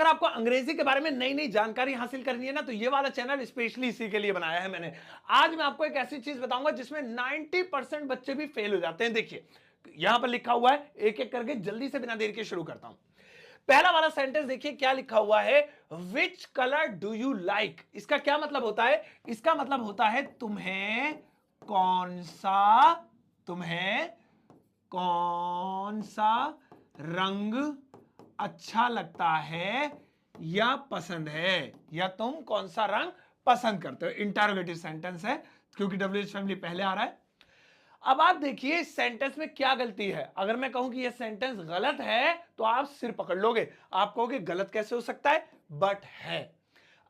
अगर आपको अंग्रेजी के बारे में नई नई जानकारी हासिल करनी है ना, तो ये वाला चैनल स्पेशली इसी के लिए बनाया है मैंने। आज मैं आपको एक ऐसी चीज बताऊंगा जिसमें 90% बच्चे भी फेल हो जाते हैं। देखिए यहां पर लिखा हुआ है, एक एक करके जल्दी से बिना देर के शुरू करता हूं। पहला वाला सेंटेंस देखिए क्या लिखा हुआ है, which colour do you like. इसका क्या मतलब होता है? इसका मतलब होता है तुम्हें कौन सा रंग अच्छा लगता है या पसंद है, या तुम कौन सा रंग पसंद करते हो। इंटरोगेटिव सेंटेंस है क्योंकि WH फैमिली पहले आ रहा है। अब आप देखिए इस सेंटेंस में क्या गलती है। अगर मैं कहूं कि यह सेंटेंस गलत है तो आप सिर पकड़ लोगे, आप कहोगे गलत कैसे हो सकता है, बट है।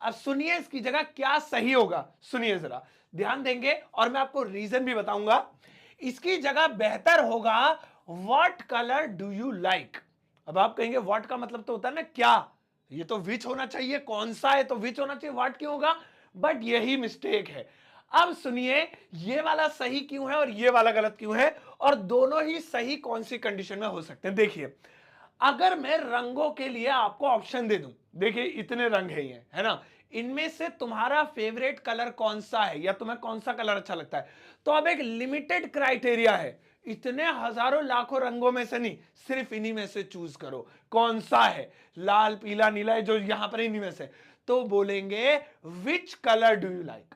अब सुनिए इसकी जगह क्या सही होगा, सुनिए जरा ध्यान देंगे और मैं आपको रीजन भी बताऊंगा। इसकी जगह बेहतर होगा what colour do you like. अब आप कहेंगे व्हाट का मतलब तो होता है ना क्या, ये तो विच होना चाहिए, कौन सा है तो विच होना चाहिए, व्हाट क्यों होगा, बट यही मिस्टेक है। अब सुनिए ये वाला सही क्यों है और ये वाला गलत क्यों है, और दोनों ही सही कौन सी कंडीशन में हो सकते हैं। देखिए अगर मैं रंगों के लिए आपको ऑप्शन दे दूं, देखिए इतने रंग है ये, है ना, इनमें से तुम्हारा फेवरेट कलर कौन सा है या तुम्हें कौन सा कलर अच्छा लगता है, तो अब एक लिमिटेड क्राइटेरिया है, इतने हजारों लाखों रंगों में से नहीं, सिर्फ इन्हीं में से चूज करो कौन सा है, लाल पीला नीला जो यहां पर इन्हीं में से, तो बोलेंगे which colour do you like.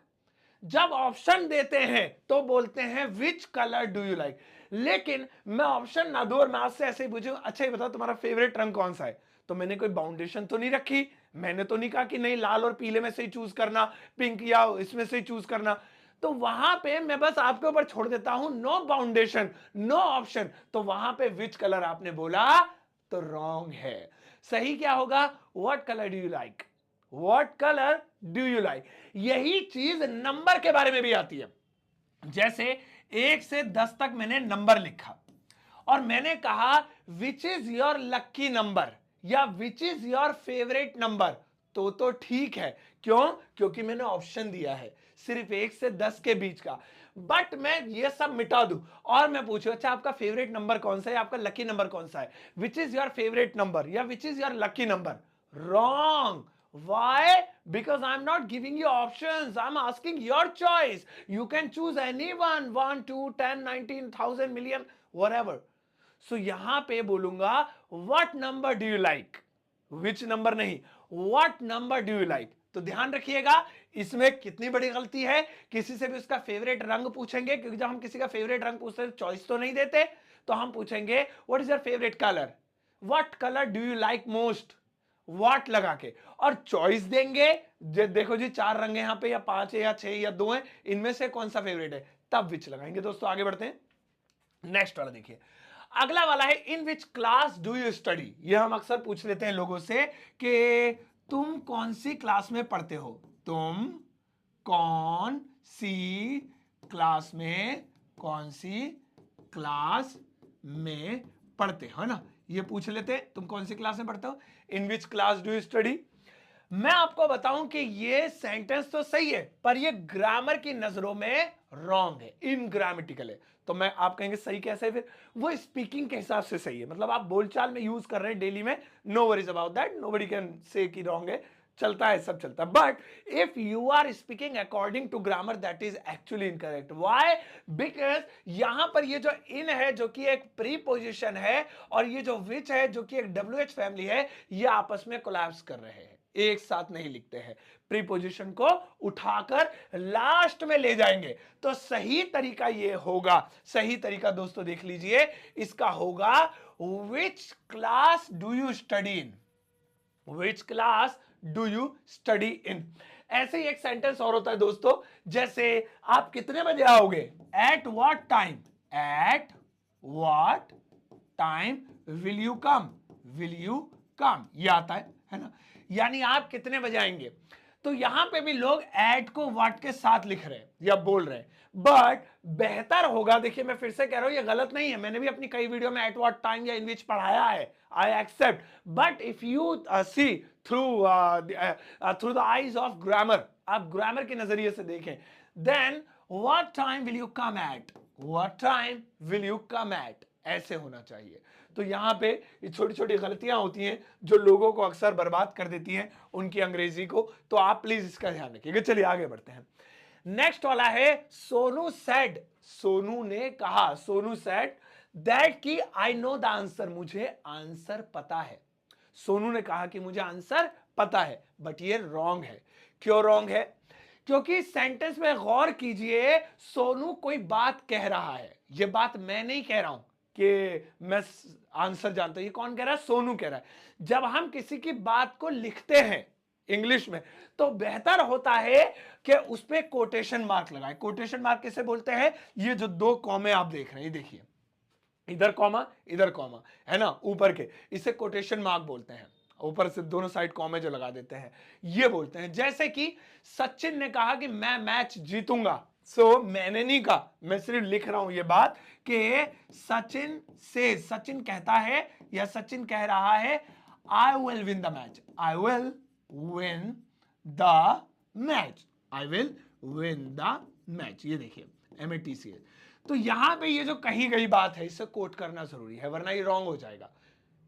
जब ऑप्शन देते हैं तो बोलते हैं which colour do you like. लेकिन मैं ऑप्शन ना दूं और मैं आपसे ऐसे ही पूछूं अच्छा ये बताओ तुम्हारा फेवरेट रंग कौन सा है, तो मैंने कोई बाउंडेशन तो नहीं रखी, मैंने तो नहीं कहा कि नहीं लाल और पीले में से ही चूज करना, पिंक या इसमें से ही चूज करना। तो वहां पे मैं बस आपके ऊपर छोड़ देता हूं, नो बाउंडेशन नो ऑप्शन, तो वहां पे विच कलर आपने बोला तो रॉन्ग है। सही क्या होगा, what colour do you like, what colour do you like. यही चीज नंबर के बारे में भी आती है। जैसे 1 से 10 तक मैंने नंबर लिखा और मैंने कहा which is your lucky number या which is your favourite number, तो ठीक है। क्यों? क्योंकि मैंने ऑप्शन दिया है सिर्फ 1 से 10 के बीच का। बट मैं ये सब मिटा दूं और मैं पूछूं अच्छा आपका फेवरेट नंबर कौन सा है, आपका लकी नंबर कौन सा है, which is your favourite number या which is your lucky number, wrong. Why? Because I'm not giving you options. I'm asking your choice. You can choose any one, 1, 2, 10, 19, 1000, million, whatever. So यहां पे बोलूंगा what number do you like? Which number नहीं, what number do you like? तो ध्यान रखिएगा इसमें कितनी बड़ी गलती है। किसी से भी उसका फेवरेट रंग पूछेंगे, क्योंकि जब हम किसी का फेवरेट रंग पूछते हैं चॉइस तो नहीं देते, तो हम पूछेंगे what is your favourite colour, what colour do you like most, what लगा के, और चॉइस देंगे। देखो जी 4 रंग है यहां पे या 5 है या 6 या 2 है, इनमें से कौन सा फेवरेट है, तब विच लगाएंगे। दोस्तों आगे बढ़ते हैं, नेक्स्ट वाला देखिए। अगला वाला है in which class do you study. यह हम अक्सर पूछ लेते हैं लोगों से कि तुम कौन सी क्लास में पढ़ते हो, तुम कौन सी क्लास में, कौन सी क्लास में पढ़ते हो ना, ये पूछ लेते हैं तुम कौन सी क्लास में पढ़ते हो, in which class do you study. मैं आपको बताऊं कि ये सेंटेंस तो सही है पर ये ग्रामर की नजरों में रॉन्ग है, इनग्रामेटिकल है। तो मैं आप कहेंगे सही कैसे है, फिर वो स्पीकिंग के हिसाब से सही है, मतलब आप बोलचाल में यूज कर रहे हैं डेली में, no worries about that, nobody can say कि रॉन्ग है, चलता है सब चलता है। But if you are speaking according to grammar that is actually incorrect. Why? Because यहां पर ये जो इन है जो कि एक प्रीपोजिशन है और ये जो विच है जो कि एक WH फैमिली है, ये आपस में कोलैप्स कर रहे हैं, एक साथ नहीं लिखते हैं, प्रीपोजिशन को उठाकर लास्ट में ले जाएंगे। तो सही तरीका ये होगा, सही तरीका दोस्तों देख लीजिए, इसका होगा विच class do you study in, which class do you study in. ऐसे ही एक सेंटेंस और होता है दोस्तों, जैसे आप कितने बजे आओगे, eight what time, eight what time will you come, will you कम, ये आता है ना, यानी आप कितने बजे आएंगे। तो यहां पे भी लोग एट को व्हाट के साथ लिख रहे हैं या बोल रहे हैं, बट बेहतर होगा, देखिए मैं फिर से कह रहा हूं ये गलत नहीं है, मैंने भी अपनी कई वीडियो में एट व्हाट टाइम या इन विच पढ़ाया है, I accept, but if you see through the eyes of grammar, आप ग्रामर के नजरिए से देखें, then what time will you come at, what time will you come at, ऐसे होना चाहिए। तो यहाँ पे ये छोटी छोटी गलतियां होती हैं जो लोगों को अक्सर बर्बाद कर देती हैं उनकी अंग्रेजी को, तो आप प्लीज इसका ध्यान रखिएगा। चलिए आगे बढ़ते हैं। नेक्स्ट वाला है सोनू सेड, सोनू ने कहा, सोनू सेड दैट कि आई नो द आंसर, मुझे आंसर पता है। सोनू ने कहा कि मुझे आंसर पता है, बट ये रॉन्ग है। क्यों रॉन्ग है? क्योंकि सेंटेंस में गौर कीजिए, सोनू कोई बात कह रहा है, ये बात मैं नहीं कह रहा हूं कि मैं आंसर जानता हूं, ये कौन कह रहा है? सोनू कह रहा है। जब हम किसी की बात को लिखते हैं इंग्लिश में तो बेहतर होता है कि उस पे कोटेशन मार्क लगाए। कोटेशन मार्क किसे बोलते हैं? ये जो दो कॉमे आप देख रहे हैं, ये देखिए, इधर कॉमा है ना ऊपर के, इसे कोटेशन मार्क बोलते हैं। ऊपर से दोनों साइड कॉमे जो लगा देते हैं, ये बोलते हैं। जैसे कि सचिन ने कहा कि मैं मैच जीतूंगा, सो मैंने नहीं कहा, मैं सिर्फ लिख रहा हूं ये बात कि सचिन से, सचिन कहता है या सचिन कह रहा है I will win the match, I will win the match, I will win the match. ये देखिए MATCH। तो यहां पे ये जो कही गई बात है इसे कोट करना जरूरी है, वरना ये रॉन्ग हो जाएगा।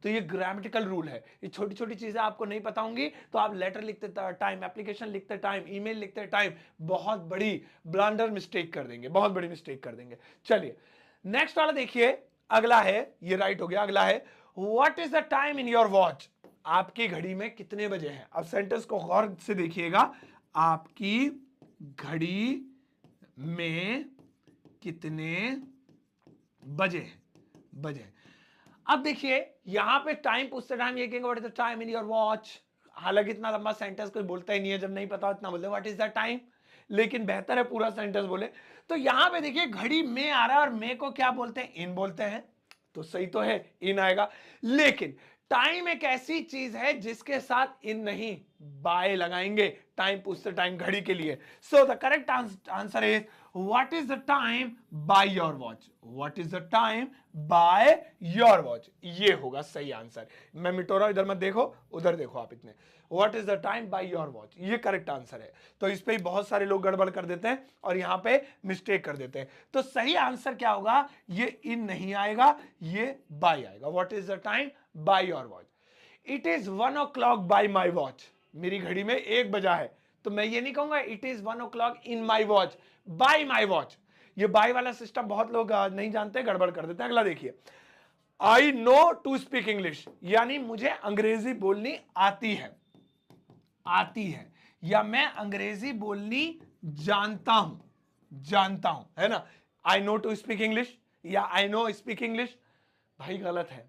तो ये ग्रामेटिकल रूल है। ये छोटी छोटी चीजें आपको नहीं पता होंगी तो आप लेटर लिखते टाइम, एप्लीकेशन लिखते टाइम, ईमेल लिखते टाइम बहुत बड़ी ब्लंडर मिस्टेक कर देंगे, बहुत बड़ी मिस्टेक कर देंगे। चलिए नेक्स्ट वाला देखिए, अगला है, ये राइट हो गया। अगला है what is the time in your watch, आपकी घड़ी में कितने बजे हैं? अब सेंटेंस को गौर से देखिएगा, आपकी घड़ी में कितने बजे। अब देखिए यहां पे टाइम पूछते टाइम ये कहेंगे what is the time in your watch. हालांकि इतना लंबा सेंटेंस कोई बोलता ही नहीं है, जब नहीं पता इतना बोलते व्हाट इज द टाइम, लेकिन बेहतर है पूरा सेंटेंस बोले। तो यहां पे देखिए घड़ी में आ रहा है और में को क्या बोलते हैं? इन बोलते हैं, तो सही तो है, इन आएगा। लेकिन टाइम एक ऐसी चीज है जिसके साथ इन नहीं, बाय लगाएंगे टाइम पूछते टाइम घड़ी के लिए। So the correct answer is what is the time by your watch, what is the time by your watch, ये होगा सही आंसर। मैं मिटो रहा हूं, इधर मत देखो, उधर देखो आप इतने। What is the time by your watch, ये करेक्ट आंसर है। तो इस पे बहुत सारे लोग गड़बड़ कर देते हैं और यहां पे मिस्टेक कर देते हैं। तो सही आंसर क्या होगा? ये इन नहीं आएगा, ये बाय आएगा। What is the time by your watch, it is 1 o'clock bye my watch, मेरी घड़ी में 1 बजा है, तो मैं ये नहीं कहूंगा it is 1 o'clock in my watch, bye my watch. ये बाय वाला सिस्टम बहुत लोग नहीं जानते, गड़बड़ कर देते हैं। अगला देखिए, I know to speak English, यानी मुझे अंग्रेजी बोलनी आती है, या मैं अंग्रेजी बोलनी जानता हूं, है ना। I know to speak English या आई नो स्पीक इंग्लिश, भाई गलत है।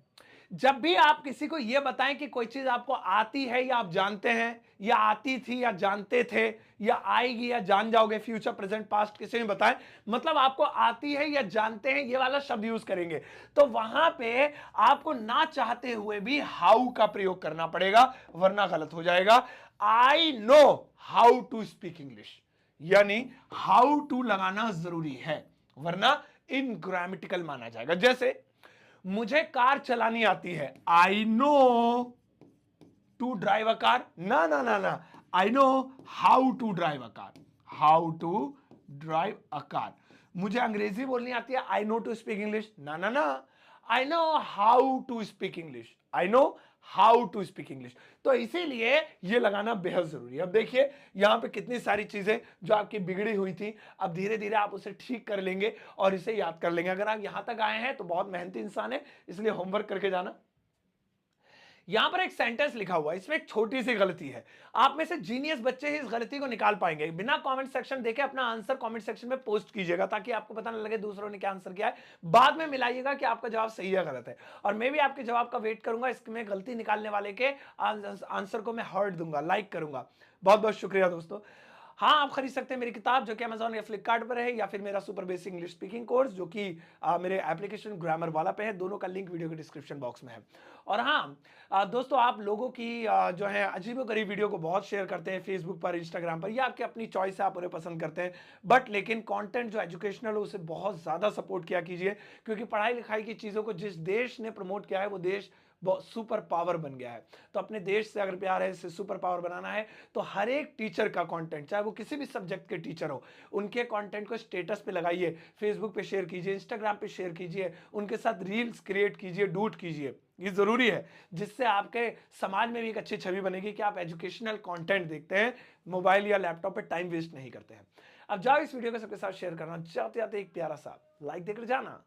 जब भी आप किसी को यह बताएं कि कोई चीज आपको आती है या आप जानते हैं, या आती थी या जानते थे, या आएगी या जान जाओगे, फ्यूचर प्रेजेंट पास्ट किसी ने बताएं, मतलब आपको आती है या जानते हैं, ये वाला शब्द यूज करेंगे। तो वहां पे आपको ना चाहते हुए भी हाउ का प्रयोग करना पड़ेगा, वरना गलत हो जाएगा। I know how to speak English, यानी हाउ टू लगाना जरूरी है, वरना इनग्रामेटिकल माना जाएगा। जैसे मुझे कार चलानी आती है, I know to drive a car, ना, I know how to drive a car, how to drive a car. मुझे अंग्रेजी बोलनी आती है, I know to speak English, ना, I know how to speak English, I know how to speak English. तो इसीलिए ये लगाना बेहद जरूरी है। अब देखिए यहां पे कितनी सारी चीजें जो आपकी बिगड़ी हुई थी, अब धीरे धीरे आप उसे ठीक कर लेंगे और इसे याद कर लेंगे। अगर आप यहां तक आए हैं तो बहुत मेहनती इंसान है, इसलिए होमवर्क करके जाना। यहां पर एक सेंटेंस लिखा हुआ है, इसमें एक छोटी सी गलती है। आप में से जीनियस बच्चे ही इस गलती को निकाल पाएंगे। बिना कमेंट सेक्शन देखे अपना आंसर कमेंट सेक्शन में पोस्ट कीजिएगा, ताकि आपको पता न लगे दूसरों ने क्या आंसर किया है। बाद में मिलाइएगा कि आपका जवाब सही है गलत है, और मैं भी आपके जवाब का वेट करूंगा। इसमें गलती निकालने वाले के आंसर को मैं हार्ट दूंगा, लाइक करूंगा। बहुत बहुत शुक्रिया दोस्तों। हाँ, आप खरीद सकते हैं मेरी किताब जो कि अमेजॉन या फ्लिपकार्ट पर है, या फिर मेरा super basic English speaking course जो कि मेरे एप्लीकेशन ग्रामर वाला पे है। दोनों का लिंक वीडियो के डिस्क्रिप्शन बॉक्स में है। और हाँ दोस्तों, आप लोगों की जो है अजीबोगरीब वीडियो को बहुत शेयर करते हैं फेसबुक पर, इंस्टाग्राम पर, या आपकी अपनी चॉइस है, आप उन्हें पसंद करते हैं। बट लेकिन कंटेंट जो एजुकेशनल हो उसे बहुत ज़्यादा सपोर्ट किया कीजिए, क्योंकि पढ़ाई लिखाई की चीज़ों को जिस देश ने प्रमोट किया है वो देश सुपर पावर बन गया है। तो अपने देश से अगर प्यार है, इसे सुपर पावर बनाना है, तो हर एक टीचर का कंटेंट, चाहे वो किसी भी सब्जेक्ट के टीचर हो, उनके कंटेंट को स्टेटस पे लगाइए, फेसबुक पे शेयर कीजिए, इंस्टाग्राम पे शेयर कीजिए, उनके साथ रील्स क्रिएट कीजिए, डूट कीजिए। ये जरूरी है, जिससे आपके समाज में भी एक अच्छी छवि बनेगी कि आप एजुकेशनल कंटेंट देखते हैं, मोबाइल या लैपटॉप पे टाइम वेस्ट नहीं करते हैं। अब जाओ इस वीडियो को सबके साथ शेयर करना, जाते जाते एक प्यारा सा लाइक देकर जाना।